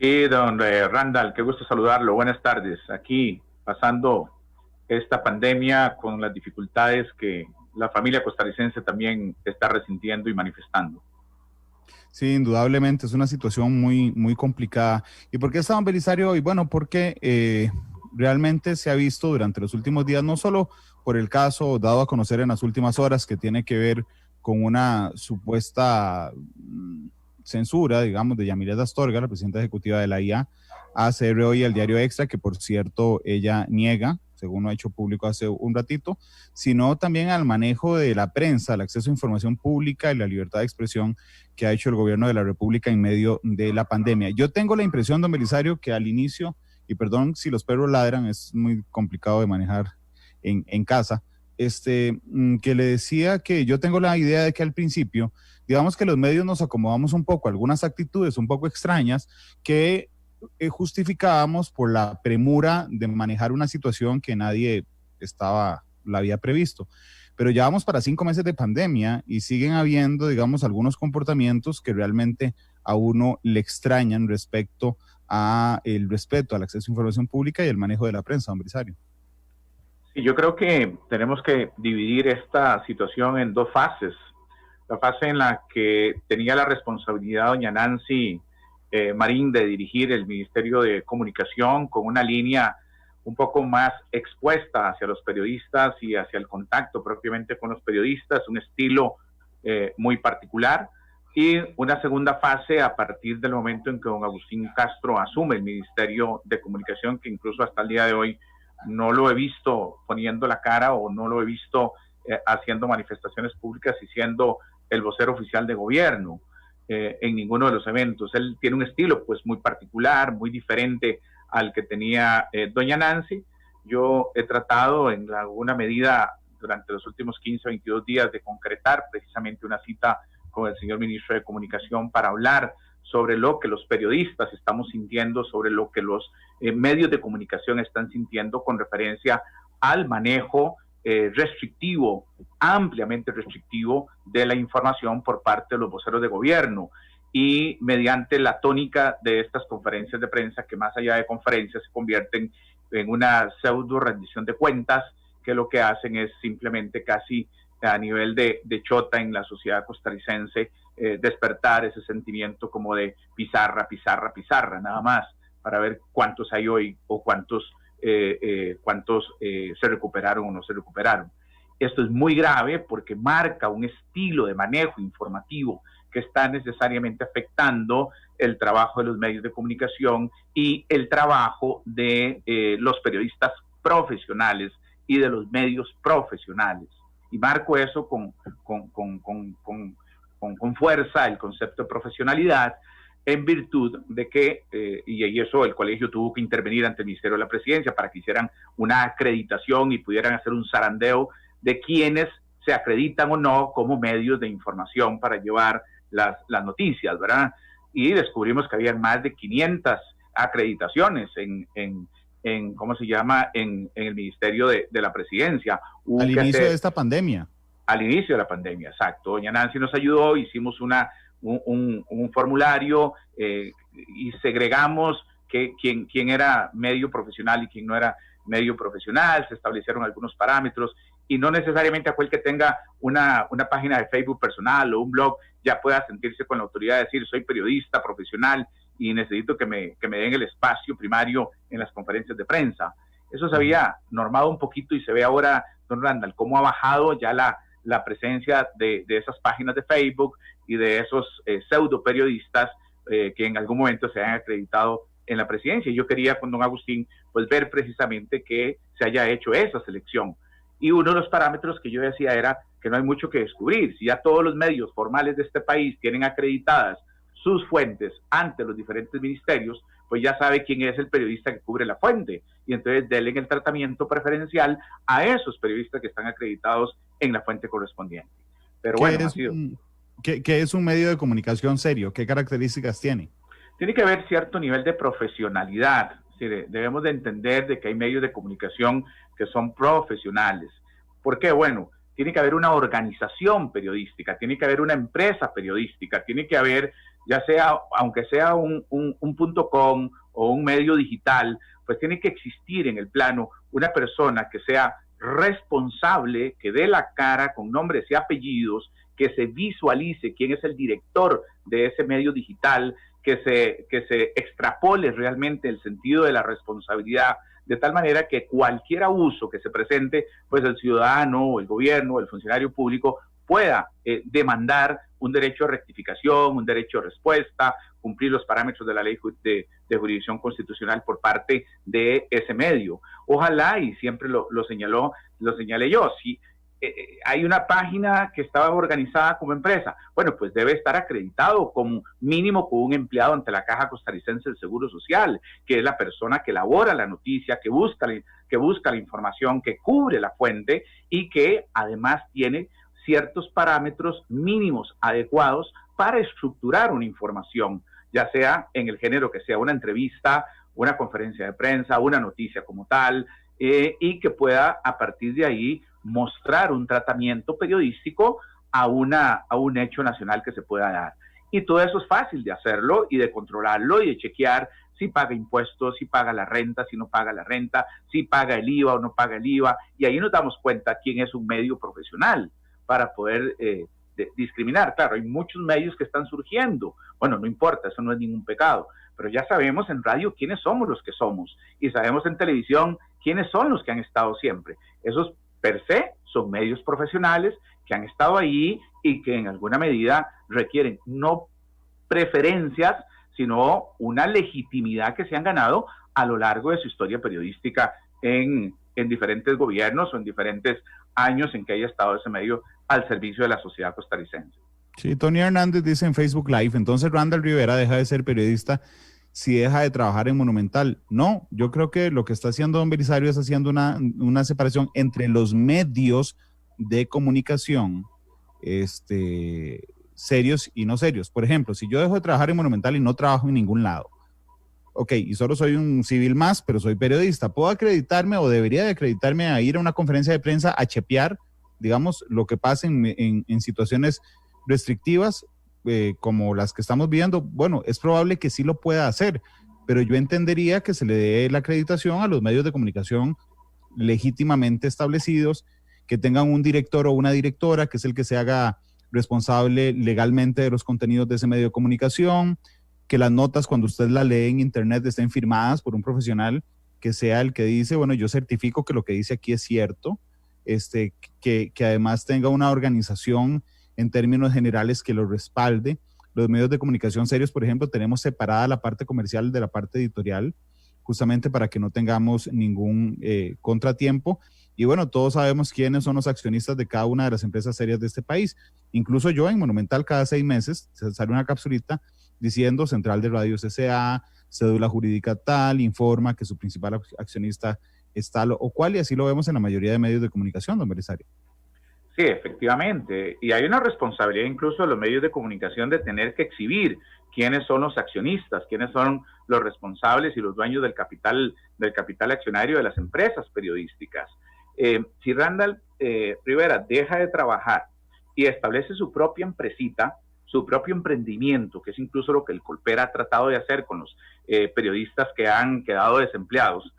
Sí, don Randall, qué gusto saludarlo. Buenas tardes. Aquí pasando esta pandemia con las dificultades que la familia costarricense también está resintiendo y manifestando. Sí, indudablemente es una situación muy complicada. ¿Y por qué está don Belisario hoy? Bueno, porque realmente se ha visto durante los últimos días, no solo por el caso dado a conocer en las últimas horas que tiene que ver con una supuesta censura, digamos, de Yamilet Astorga, la presidenta ejecutiva de la IA, a hacer hoy el diario Extra, que por cierto ella niega, según lo ha hecho público hace un ratito, sino también al manejo de la prensa, el acceso a información pública y la libertad de expresión que ha hecho el gobierno de la República en medio de la pandemia. Yo tengo la impresión, don Belisario, que al inicio, y perdón si los perros ladran, es muy complicado de manejar en casa, que le decía que yo tengo la idea de que al principio, digamos que los medios nos acomodamos un poco a algunas actitudes un poco extrañas que justificábamos por la premura de manejar una situación que nadie la había previsto. Pero ya vamos para 5 meses de pandemia y siguen habiendo, digamos, algunos comportamientos que realmente a uno le extrañan respecto a el respeto al acceso a información pública y el manejo de la prensa, don Brisario. Sí, yo creo que tenemos que dividir esta situación en dos fases. La fase en la que tenía la responsabilidad doña Nancy Marín de dirigir el Ministerio de Comunicación con una línea un poco más expuesta hacia los periodistas y hacia el contacto propiamente con los periodistas, un estilo muy particular, y una segunda fase a partir del momento en que don Agustín Castro asume el Ministerio de Comunicación, que incluso hasta el día de hoy no lo he visto poniendo la cara o no lo he visto haciendo manifestaciones públicas y siendo el vocero oficial de gobierno en ninguno de los eventos. Él tiene un estilo pues muy particular, muy diferente al que tenía doña Nancy. Yo he tratado en alguna medida durante los últimos 15 o 22 días de concretar precisamente una cita con el señor ministro de Comunicación para hablar sobre lo que los periodistas estamos sintiendo, sobre lo que los medios de comunicación están sintiendo con referencia al manejo restrictivo, ampliamente restrictivo de la información por parte de los voceros de gobierno y mediante la tónica de estas conferencias de prensa que más allá de conferencias se convierten en una pseudo rendición de cuentas que lo que hacen es simplemente casi a nivel de chota en la sociedad costarricense despertar ese sentimiento como de pizarra, pizarra, pizarra, nada más, para ver cuántos hay hoy o cuántos se recuperaron o no se recuperaron. Esto es muy grave porque marca un estilo de manejo informativo que está necesariamente afectando el trabajo de los medios de comunicación y el trabajo de los periodistas profesionales y de los medios profesionales. Y marco eso con fuerza, el concepto de profesionalidad, en virtud de que, y eso el colegio tuvo que intervenir ante el Ministerio de la Presidencia para que hicieran una acreditación y pudieran hacer un zarandeo de quienes se acreditan o no como medios de información para llevar las noticias, ¿verdad? Y descubrimos que había más de 500 acreditaciones en ¿cómo se llama?, en el Ministerio de la Presidencia. Al inicio de esta pandemia. Al inicio de la pandemia, exacto. Doña Nancy nos ayudó, hicimos un formulario y segregamos quién era medio profesional y quién no era medio profesional, se establecieron algunos parámetros y no necesariamente aquel que tenga una página de Facebook personal o un blog ya pueda sentirse con la autoridad de decir soy periodista profesional y necesito que me den el espacio primario en las conferencias de prensa. Eso se había normado un poquito y se ve ahora, don Randall, cómo ha bajado ya la presencia de esas páginas de Facebook y de esos pseudo periodistas que en algún momento se han acreditado en la presidencia. Y yo quería con don Agustín pues ver precisamente que se haya hecho esa selección. Y uno de los parámetros que yo decía era que no hay mucho que descubrir. Si ya todos los medios formales de este país tienen acreditadas sus fuentes ante los diferentes ministerios, pues ya sabe quién es el periodista que cubre la fuente. Y entonces denle el tratamiento preferencial a esos periodistas que están acreditados en la fuente correspondiente. Pero bueno, ha sido... ¿Qué es un medio de comunicación serio? ¿Qué características tiene? Tiene que haber cierto nivel de profesionalidad. Sí, debemos de entender de que hay medios de comunicación que son profesionales. ¿Por qué? Bueno, tiene que haber una organización periodística, tiene que haber una empresa periodística, tiene que haber ya sea, aunque sea un .com o un medio digital, pues tiene que existir en el plano una persona que sea responsable, que dé la cara con nombres y apellidos, que se visualice quién es el director de ese medio digital, que se extrapole realmente el sentido de la responsabilidad, de tal manera que cualquier abuso que se presente, pues el ciudadano, o el gobierno, o el funcionario público pueda demandar un derecho a rectificación, un derecho a respuesta, cumplir los parámetros de la ley de jurisdicción constitucional por parte de ese medio. Ojalá, y siempre lo señalé yo, si hay una página que estaba organizada como empresa, bueno, pues debe estar acreditado como mínimo con un empleado ante la Caja Costarricense del Seguro Social, que es la persona que elabora la noticia, que busca la información, que cubre la fuente y que además tiene ciertos parámetros mínimos adecuados para estructurar una información, ya sea en el género que sea una entrevista, una conferencia de prensa, una noticia como tal, y que pueda a partir de ahí mostrar un tratamiento periodístico a un hecho nacional que se pueda dar. Y todo eso es fácil de hacerlo y de controlarlo y de chequear si paga impuestos, si paga la renta, si no paga la renta, si paga el IVA o no paga el IVA. Y ahí nos damos cuenta quién es un medio profesional para poder discriminar. Claro, hay muchos medios que están surgiendo. Bueno, no importa, eso no es ningún pecado. Pero ya sabemos en radio quiénes somos los que somos. Y sabemos en televisión quiénes son los que han estado siempre. Esos per se son medios profesionales que han estado ahí y que en alguna medida requieren no preferencias, sino una legitimidad que se han ganado a lo largo de su historia periodística en diferentes gobiernos o en diferentes años en que haya estado ese medio al servicio de la sociedad costarricense. Sí, Tony Hernández dice en Facebook Live, entonces Randall Rivera deja de ser periodista si deja de trabajar en Monumental. No, yo creo que lo que está haciendo don Belisario es haciendo una separación entre los medios de comunicación serios y no serios. Por ejemplo, si yo dejo de trabajar en Monumental y no trabajo en ningún lado, ok, y solo soy un civil más, pero soy periodista, ¿puedo acreditarme o debería de acreditarme a ir a una conferencia de prensa a chepear, digamos, lo que pasa en situaciones restrictivas como las que estamos viendo? Bueno, es probable que sí lo pueda hacer, pero yo entendería que se le dé la acreditación a los medios de comunicación legítimamente establecidos, que tengan un director o una directora, que es el que se haga responsable legalmente de los contenidos de ese medio de comunicación, que las notas cuando usted las lee en internet estén firmadas por un profesional que sea el que dice, bueno, yo certifico que lo que dice aquí es cierto, que además tenga una organización en términos generales que lo respalde. Los medios de comunicación serios, por ejemplo, tenemos separada la parte comercial de la parte editorial, justamente para que no tengamos ningún contratiempo. Y bueno, todos sabemos quiénes son los accionistas de cada una de las empresas serias de este país. Incluso yo en Monumental cada 6 meses sale una capsulita diciendo Central de Radios S.A., cédula jurídica tal, informa que su principal accionista es tal o cual, y así lo vemos en la mayoría de medios de comunicación, don Belisario. Sí, efectivamente. Y hay una responsabilidad incluso de los medios de comunicación de tener que exhibir quiénes son los accionistas, quiénes son los responsables y los dueños del capital accionario de las empresas periodísticas. Si Randall Rivera deja de trabajar y establece su propia empresita, su propio emprendimiento, que es incluso lo que el Colpera ha tratado de hacer con los periodistas que han quedado desempleados,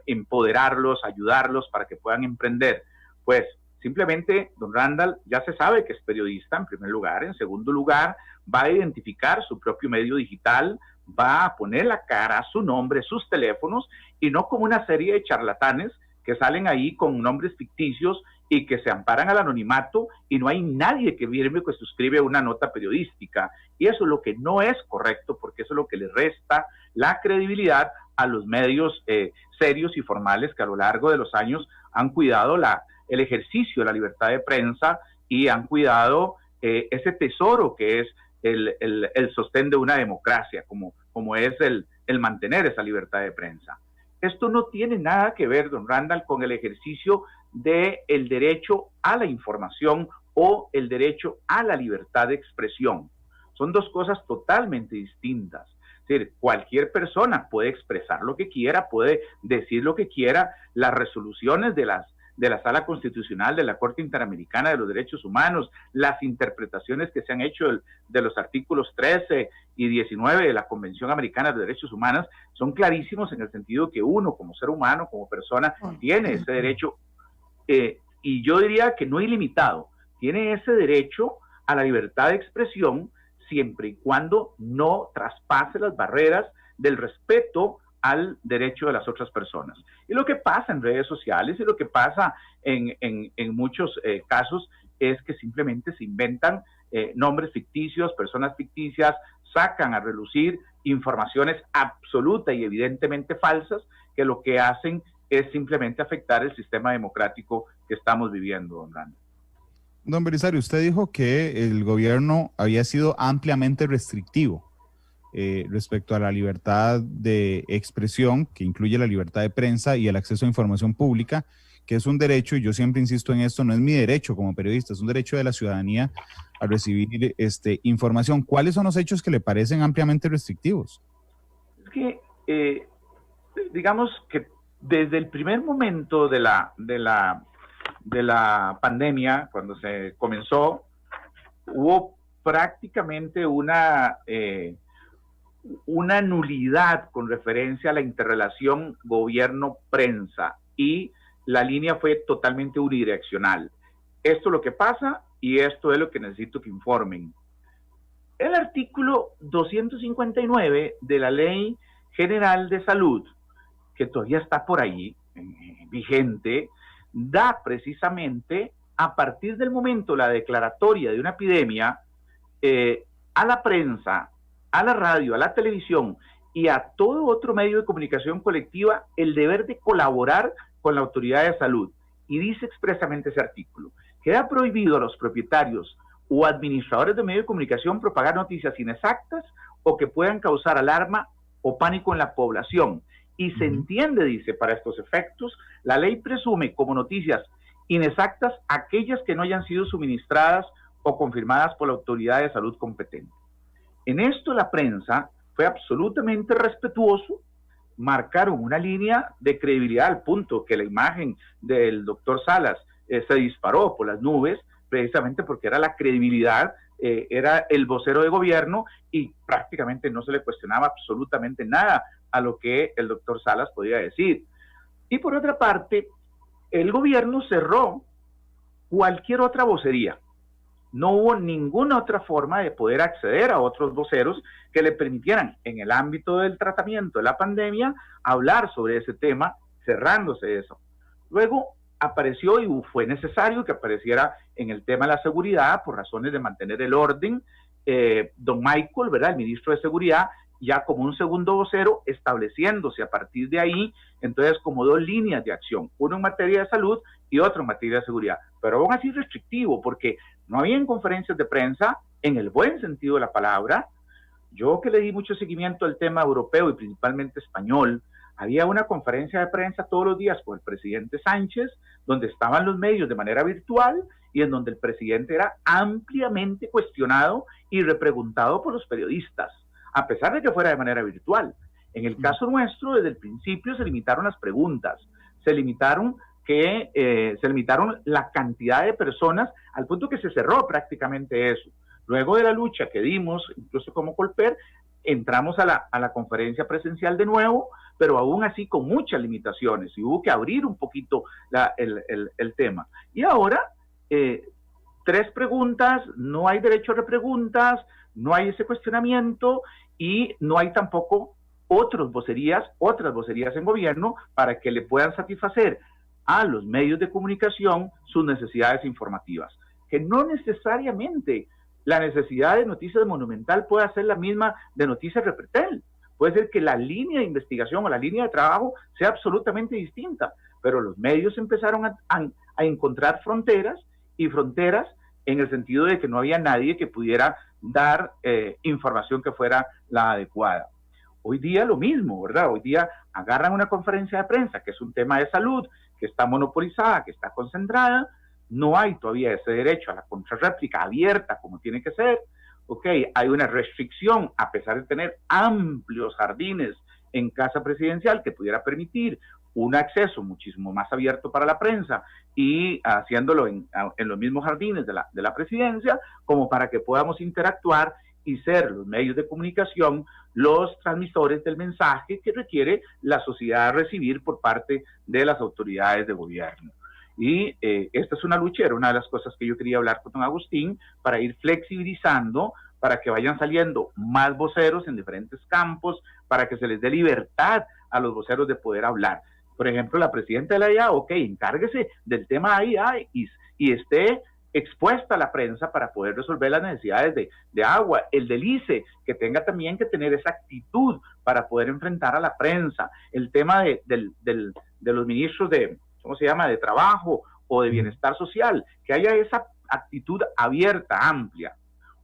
empoderarlos, ayudarlos para que puedan emprender, pues simplemente don Randall ya se sabe que es periodista en primer lugar. En segundo lugar, va a identificar su propio medio digital, va a poner la cara, su nombre, sus teléfonos, y no como una serie de charlatanes que salen ahí con nombres ficticios y que se amparan al anonimato y no hay nadie que firme que suscribe una nota periodística. Y eso es lo que no es correcto, porque eso es lo que le resta la credibilidad a los medios serios y formales que a lo largo de los años han cuidado el ejercicio de la libertad de prensa y han cuidado ese tesoro que es el sostén de una democracia, como es el mantener esa libertad de prensa. Esto no tiene nada que ver, don Randall, con el ejercicio del derecho a la información o el derecho a la libertad de expresión. Son dos cosas totalmente distintas. Es decir, cualquier persona puede expresar lo que quiera, puede decir lo que quiera. Las resoluciones de de la Sala Constitucional de la Corte Interamericana de los Derechos Humanos, las interpretaciones que se han hecho de los artículos 13 y 19 de la Convención Americana de Derechos Humanos son clarísimos en el sentido que uno, como ser humano, como persona, tiene ese derecho, y yo diría que no ilimitado, tiene ese derecho a la libertad de expresión siempre y cuando no traspase las barreras del respeto al derecho de las otras personas. Y lo que pasa en redes sociales y lo que pasa en muchos casos es que simplemente se inventan nombres ficticios, personas ficticias, sacan a relucir informaciones absoluta y evidentemente falsas que lo que hacen es simplemente afectar el sistema democrático que estamos viviendo, don Brando. Don Belisario, usted dijo que el gobierno había sido ampliamente restrictivo respecto a la libertad de expresión, que incluye la libertad de prensa y el acceso a información pública, que es un derecho, y yo siempre insisto en esto, no es mi derecho como periodista, es un derecho de la ciudadanía a recibir información. ¿Cuáles son los hechos que le parecen ampliamente restrictivos? Es que, digamos que desde el primer momento de la pandemia, cuando se comenzó, hubo prácticamente una nulidad con referencia a la interrelación gobierno-prensa y la línea fue totalmente unidireccional. Esto es lo que pasa y esto es lo que necesito que informen. El artículo 259 de la Ley General de Salud, que todavía está por ahí, vigente, da precisamente, a partir del momento de la declaratoria de una epidemia, a la prensa, a la radio, a la televisión y a todo otro medio de comunicación colectiva el deber de colaborar con la autoridad de salud. Y dice expresamente ese artículo: queda prohibido a los propietarios o administradores de medios de comunicación propagar noticias inexactas o que puedan causar alarma o pánico en la población. Y se entiende, dice, para estos efectos, la ley presume como noticias inexactas aquellas que no hayan sido suministradas o confirmadas por la autoridad de salud competente. En esto la prensa fue absolutamente respetuoso, marcaron una línea de credibilidad al punto que la imagen del doctor Salas se disparó por las nubes, precisamente porque era la credibilidad, era el vocero de gobierno y prácticamente no se le cuestionaba absolutamente nada a lo que el doctor Salas podía decir. Y por otra parte, el gobierno cerró cualquier otra vocería. No hubo ninguna otra forma de poder acceder a otros voceros que le permitieran, en el ámbito del tratamiento de la pandemia, hablar sobre ese tema, cerrándose eso. Luego apareció, y fue necesario que apareciera en el tema de la seguridad, por razones de mantener el orden, don Michael, ¿verdad?, el ministro de Seguridad, ya como un segundo vocero, estableciéndose a partir de ahí, entonces como dos líneas de acción, uno en materia de salud y otro en materia de seguridad, pero aún así restrictivo, porque no habían conferencias de prensa en el buen sentido de la palabra. Yo que le di mucho seguimiento al tema europeo y principalmente español, había una conferencia de prensa todos los días con el presidente Sánchez, donde estaban los medios de manera virtual y en donde el presidente era ampliamente cuestionado y repreguntado por los periodistas, a pesar de que fuera de manera virtual. En el caso nuestro, desde el principio se limitaron las preguntas, se limitaron la cantidad de personas, al punto que se cerró prácticamente eso. Luego de la lucha que dimos, incluso como Colper, entramos a la conferencia presencial de nuevo, pero aún así con muchas limitaciones, y hubo que abrir un poquito el tema. Y ahora, 3 preguntas, no hay derecho a repreguntas, no hay ese cuestionamiento, y no hay tampoco otras vocerías en gobierno para que le puedan satisfacer a los medios de comunicación sus necesidades informativas, que no necesariamente la necesidad de Noticias Monumental puede ser la misma de Noticias Repretel. Puede ser que la línea de investigación o la línea de trabajo sea absolutamente distinta, pero los medios empezaron a encontrar fronteras, y fronteras en el sentido de que no había nadie que pudiera dar información que fuera la adecuada. Hoy día lo mismo, ¿verdad? Hoy día agarran una conferencia de prensa, que es un tema de salud, que está monopolizada, que está concentrada, no hay todavía ese derecho a la contrarréplica abierta como tiene que ser. Ok, hay una restricción, a pesar de tener amplios jardines en casa presidencial que pudiera permitir un acceso muchísimo más abierto para la prensa y haciéndolo en los mismos jardines de la presidencia, como para que podamos interactuar y ser los medios de comunicación los transmisores del mensaje que requiere la sociedad recibir por parte de las autoridades de gobierno. Y esta es una lucha, era una de las cosas que yo quería hablar con don Agustín, para ir flexibilizando, para que vayan saliendo más voceros en diferentes campos, para que se les dé libertad a los voceros de poder hablar. Por ejemplo, la presidenta de la IA, encárguese del tema IA y esté expuesta a la prensa para poder resolver las necesidades de agua. El del ICE, que tenga también que tener esa actitud para poder enfrentar a la prensa. El tema de los ministros de, ¿cómo se llama?, de trabajo o de bienestar social, que haya esa actitud abierta, amplia.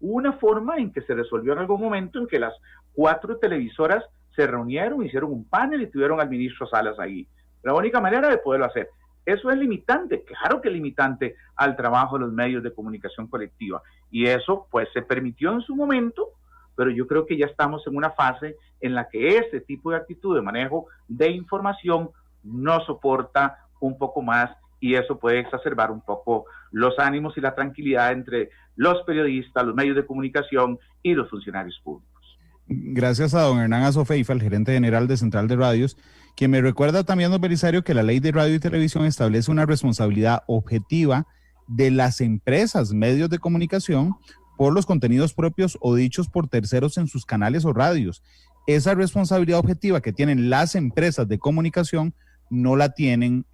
Hubo una forma en que se resolvió en algún momento en que las 4 televisoras se reunieron, hicieron un panel y tuvieron al ministro Salas ahí. La única manera de poderlo hacer. Eso es limitante, claro que es limitante al trabajo de los medios de comunicación colectiva. Y eso pues se permitió en su momento, pero yo creo que ya estamos en una fase en la que este tipo de actitud de manejo de información no soporta un poco más, y eso puede exacerbar un poco los ánimos y la tranquilidad entre los periodistas, los medios de comunicación y los funcionarios públicos. Gracias a don Hernán Azofeifa, el gerente general de Central de Radios, quien me recuerda también, don Belisario, que la Ley de Radio y Televisión establece una responsabilidad objetiva de las empresas, medios de comunicación, por los contenidos propios o dichos por terceros en sus canales o radios. Esa responsabilidad objetiva que tienen las empresas de comunicación no la tienen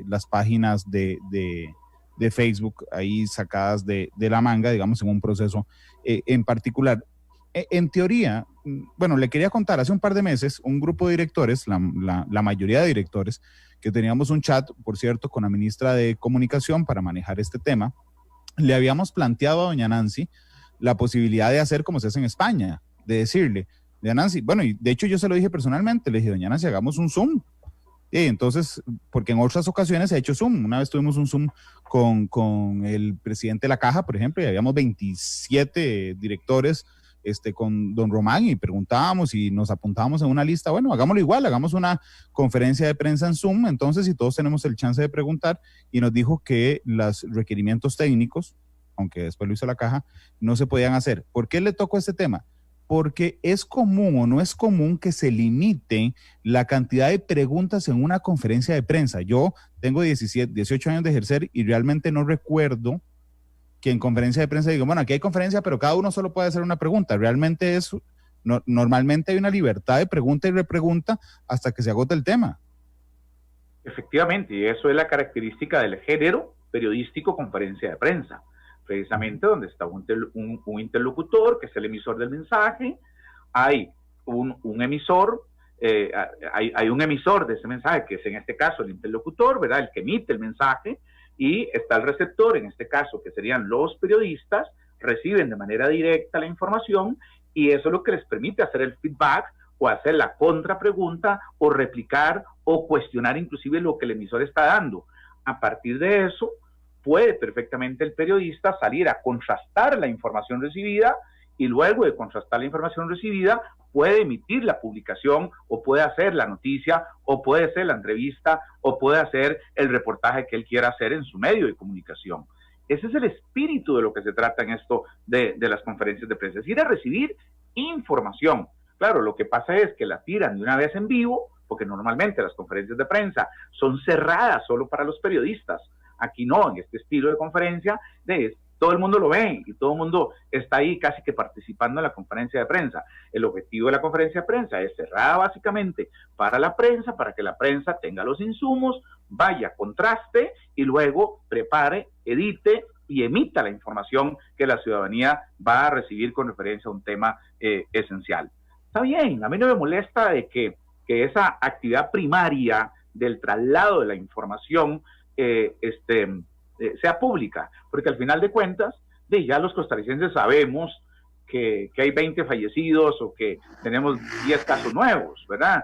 las páginas de Facebook ahí sacadas de la manga, digamos, en un proceso en particular. En teoría, bueno, le quería contar, hace un par de meses, un grupo de directores, la mayoría de directores, que teníamos un chat, por cierto, con la ministra de Comunicación para manejar este tema, le habíamos planteado a doña Nancy la posibilidad de hacer como se hace en España, de decirle, doña Nancy, bueno, y de hecho yo se lo dije personalmente, le dije, doña Nancy, hagamos un Zoom. Y entonces, porque en otras ocasiones se ha hecho Zoom, una vez tuvimos un Zoom con el presidente de la Caja, por ejemplo, y habíamos 27 directores con don Román y preguntábamos y nos apuntábamos en una lista. Bueno, hagámoslo igual, hagamos una conferencia de prensa en Zoom, entonces, y todos tenemos el chance de preguntar, y nos dijo que los requerimientos técnicos, aunque después lo hizo la Caja, no se podían hacer. ¿Por qué le tocó este tema? Porque es común o no es común que se limite la cantidad de preguntas en una conferencia de prensa. Yo tengo 18 años de ejercer y realmente no recuerdo que en conferencia de prensa digo, bueno, aquí hay conferencia, pero cada uno solo puede hacer una pregunta. Realmente normalmente hay una libertad de pregunta y repregunta hasta que se agote el tema. Efectivamente, y eso es la característica del género periodístico conferencia de prensa, precisamente donde está un interlocutor, que es el emisor del mensaje, hay un emisor, hay un emisor de ese mensaje, que es en este caso el interlocutor, ¿verdad?, el que emite el mensaje, y está el receptor, en este caso, que serían los periodistas, reciben de manera directa la información, y eso es lo que les permite hacer el feedback, o hacer la contrapregunta, o replicar, o cuestionar inclusive lo que el emisor está dando. A partir de eso, puede perfectamente el periodista salir a contrastar la información recibida, y luego de contrastar la información recibida puede emitir la publicación, o puede hacer la noticia, o puede hacer la entrevista, o puede hacer el reportaje que él quiera hacer en su medio de comunicación. Ese es el espíritu de lo que se trata en esto de las conferencias de prensa, es ir a recibir información. Claro, lo que pasa es que la tiran de una vez en vivo, porque normalmente las conferencias de prensa son cerradas solo para los periodistas. Aquí no, en este estilo de conferencia, todo el mundo lo ve y todo el mundo está ahí casi que participando en la conferencia de prensa. El objetivo de la conferencia de prensa es cerrada básicamente para la prensa, para que la prensa tenga los insumos, vaya, contraste y luego prepare, edite y emita la información que la ciudadanía va a recibir con referencia a un tema esencial. Está bien, a mí no me molesta de que esa actividad primaria del traslado de la información sea pública, porque al final de cuentas, ya los costarricenses sabemos que hay 20 fallecidos o que tenemos 10 casos nuevos, ¿verdad?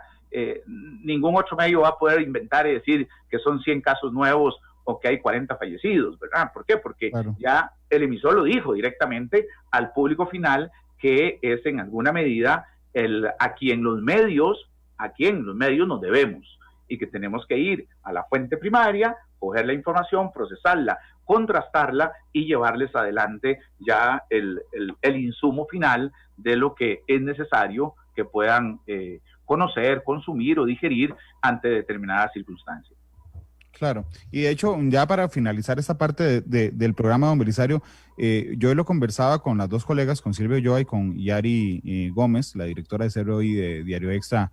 Ningún otro medio va a poder inventar y decir que son 100 casos nuevos o que hay 40 fallecidos, ¿verdad? ¿Por qué? Porque claro, ya el emisor lo dijo directamente al público final, que es en alguna medida a quien los medios nos debemos. y que tenemos que ir a la fuente primaria, coger la información, procesarla, contrastarla y llevarles adelante ya el insumo final de lo que es necesario que puedan conocer, consumir o digerir ante determinadas circunstancias. Claro, y de hecho, ya para finalizar esta parte del programa, don Belisario, yo lo conversaba con las dos colegas, con Silvia Ulloa y con Yari Gómez, la directora de CRO y de Diario Extra,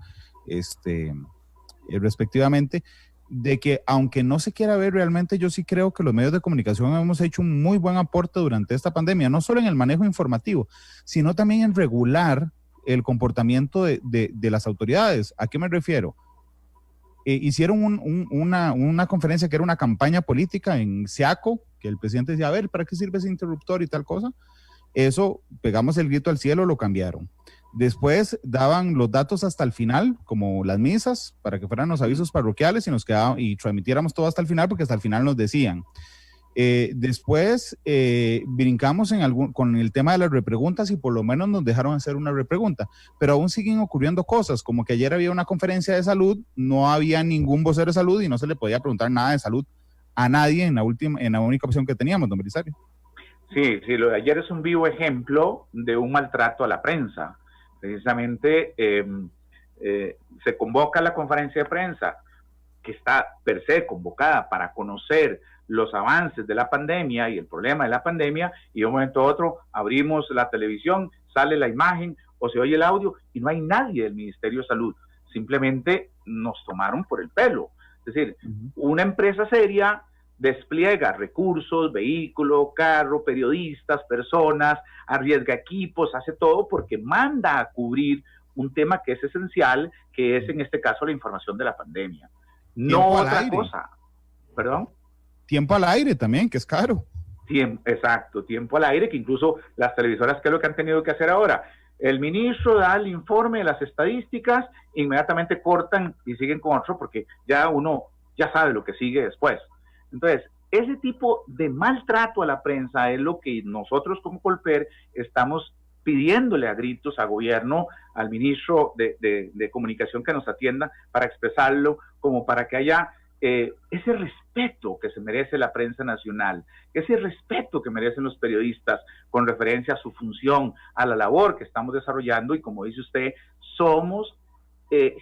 respectivamente, de que aunque no se quiera ver realmente, yo sí creo que los medios de comunicación hemos hecho un muy buen aporte durante esta pandemia, no solo en el manejo informativo, sino también en regular el comportamiento de las autoridades. ¿A qué me refiero? Hicieron una conferencia que era una campaña política en SEACO, que el presidente decía, a ver, ¿para qué sirve ese interruptor y tal cosa? Eso, pegamos el grito al cielo, lo cambiaron. Después daban los datos hasta el final, como las misas, para que fueran los avisos parroquiales y nos quedaban, y transmitiéramos todo hasta el final, porque hasta el final nos decían. Después brincamos con el tema de las repreguntas y por lo menos nos dejaron hacer una repregunta, pero aún siguen ocurriendo cosas, como que ayer había una conferencia de salud, no había ningún vocero de salud y no se le podía preguntar nada de salud a nadie en la única opción que teníamos, don Belisario. Sí, lo de ayer es un vivo ejemplo de un maltrato a la prensa. Precisamente se convoca la conferencia de prensa, que está per se convocada para conocer los avances de la pandemia y el problema de la pandemia, y de un momento a otro abrimos la televisión, sale la imagen o se oye el audio y no hay nadie del Ministerio de Salud. Simplemente nos tomaron por el pelo. Es decir, una empresa seria despliega recursos, vehículo, carro, periodistas, personas, arriesga equipos, hace todo porque manda a cubrir un tema que es esencial, que es en este caso la información de la pandemia. No otra cosa. ¿Perdón? Tiempo al aire también, que es caro. Exacto, tiempo al aire, que incluso las televisoras, ¿qué es lo que han tenido que hacer ahora? El ministro da el informe de las estadísticas, inmediatamente cortan y siguen con otro, porque ya uno ya sabe lo que sigue después. Entonces, ese tipo de maltrato a la prensa es lo que nosotros como Colper estamos pidiéndole a gritos al gobierno, al ministro de Comunicación que nos atienda para expresarlo, como para que haya ese respeto que se merece la prensa nacional, ese respeto que merecen los periodistas con referencia a su función, a la labor que estamos desarrollando, y como dice usted, somos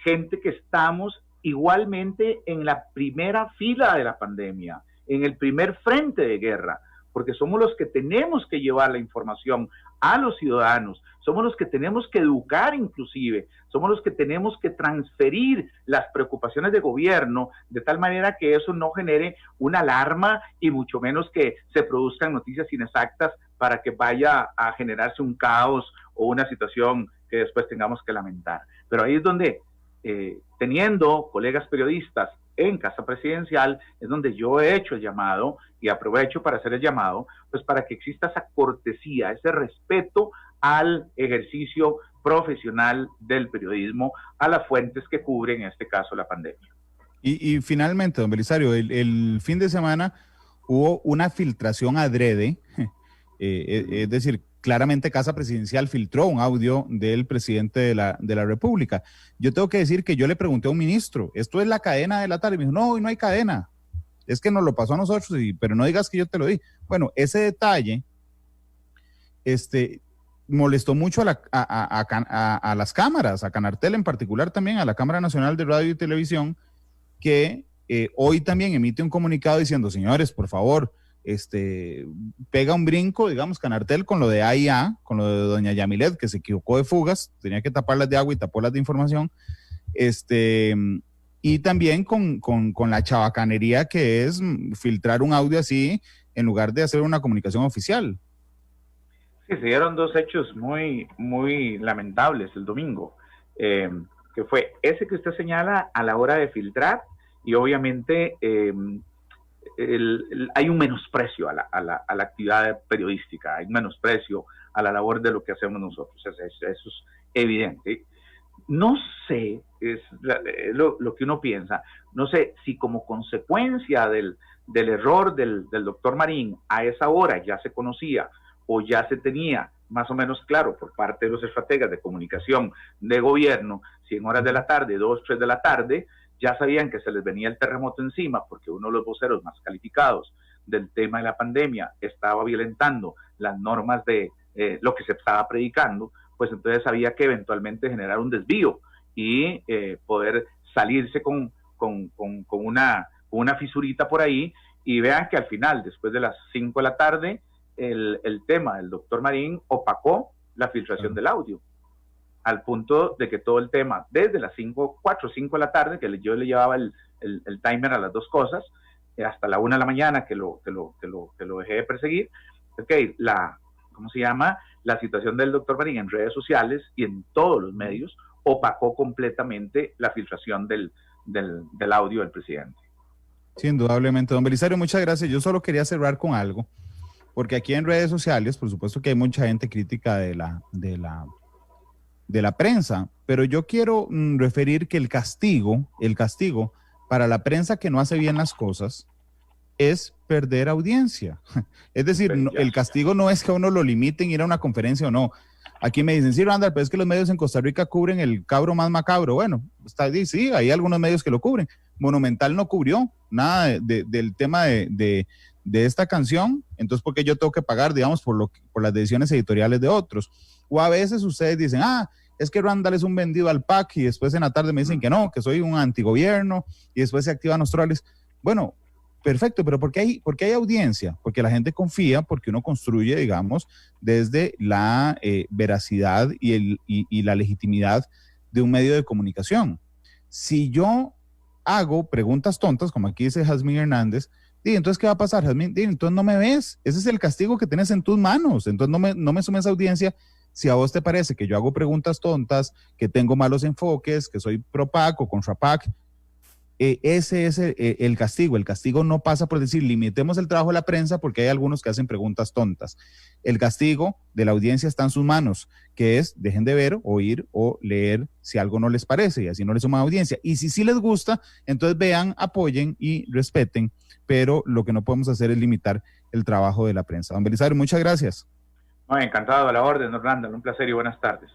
gente que estamos igualmente en la primera fila de la pandemia, en el primer frente de guerra, porque somos los que tenemos que llevar la información a los ciudadanos, somos los que tenemos que educar inclusive, somos los que tenemos que transferir las preocupaciones de gobierno de tal manera que eso no genere una alarma y mucho menos que se produzcan noticias inexactas para que vaya a generarse un caos o una situación que después tengamos que lamentar. Pero ahí es donde, teniendo colegas periodistas en Casa Presidencial, es donde yo he hecho el llamado y aprovecho para hacer el llamado, pues para que exista esa cortesía, ese respeto al ejercicio profesional del periodismo, a las fuentes que cubren, en este caso, la pandemia. Y finalmente, don Belisario, el fin de semana hubo una filtración adrede, es decir, claramente Casa Presidencial filtró un audio del presidente de la República. Yo tengo que decir que yo le pregunté a un ministro, ¿esto es la cadena de la tarde? Y me dijo, no, hoy no hay cadena. Es que nos lo pasó a nosotros, pero no digas que yo te lo di. Bueno, ese detalle molestó mucho a las cámaras, a Canartel en particular también, a la Cámara Nacional de Radio y Televisión, que hoy también emite un comunicado diciendo, señores, por favor, pega un brinco, digamos, Canartel con lo de AIA, con lo de doña Yamilet, que se equivocó de fugas, tenía que taparlas de agua y tapó las de información, y también con la chabacanería que es filtrar un audio así en lugar de hacer una comunicación oficial. Sí, se dieron dos hechos muy, muy lamentables el domingo, que fue ese que usted señala a la hora de filtrar, y obviamente hay un menosprecio a la actividad periodística, hay un menosprecio a la labor de lo que hacemos nosotros, eso es evidente. No sé, es lo que uno piensa, no sé si como consecuencia del error del doctor Marín, a esa hora ya se conocía o ya se tenía más o menos claro por parte de los estrategas de comunicación de gobierno, si en horas de la tarde, 2, 3 de la tarde, ya sabían que se les venía el terremoto encima porque uno de los voceros más calificados del tema de la pandemia estaba violentando las normas de lo que se estaba predicando, pues entonces había que eventualmente generar un desvío y poder salirse con una fisurita por ahí. Y vean que al final, después de las 5 de la tarde, el tema del doctor Marín opacó la filtración del audio, al punto de que todo el tema, desde las 4 o 5 de la tarde, que yo le llevaba el timer a las dos cosas, hasta la 1 de la mañana que lo dejé de perseguir, okay, ¿cómo se llama? La situación del doctor Marín en redes sociales y en todos los medios opacó completamente la filtración del audio del presidente. Sí, indudablemente. Don Belisario, muchas gracias. Yo solo quería cerrar con algo, porque aquí en redes sociales, por supuesto que hay mucha gente crítica de la prensa, pero yo quiero referir que el castigo para la prensa que no hace bien las cosas es perder audiencia. Es decir, el castigo no es que a uno lo limiten ir a una conferencia o no. Aquí me dicen, sí, Randall, pero es que los medios en Costa Rica cubren el cabro más macabro. Bueno, sí, hay algunos medios que lo cubren. Monumental no cubrió nada del tema de esta canción, entonces ¿por qué yo tengo que pagar, digamos, por las decisiones editoriales de otros? O a veces ustedes dicen, es que Randall es un vendido al PAC y después en la tarde me dicen que no, que soy un antigobierno y después se activan los troles. Bueno, perfecto, pero ¿por qué hay audiencia? Porque la gente confía, porque uno construye, digamos, desde la veracidad y la legitimidad de un medio de comunicación. Si yo hago preguntas tontas, como aquí dice Jazmín Hernández, entonces, ¿qué va a pasar, Jazmín? Entonces no me ves, ese es el castigo que tienes en tus manos, entonces no me sumes audiencia. Si a vos te parece que yo hago preguntas tontas, que tengo malos enfoques, que soy pro PAC o contra PAC, ese es el castigo. El castigo no pasa por decir limitemos el trabajo de la prensa porque hay algunos que hacen preguntas tontas. El castigo de la audiencia está en sus manos, que es dejen de ver, oír o leer si algo no les parece y así no les suman audiencia. Y si sí les gusta, entonces vean, apoyen y respeten, pero lo que no podemos hacer es limitar el trabajo de la prensa. Don Belisario, muchas gracias. Encantado, a la orden, don Randall, un placer y buenas tardes.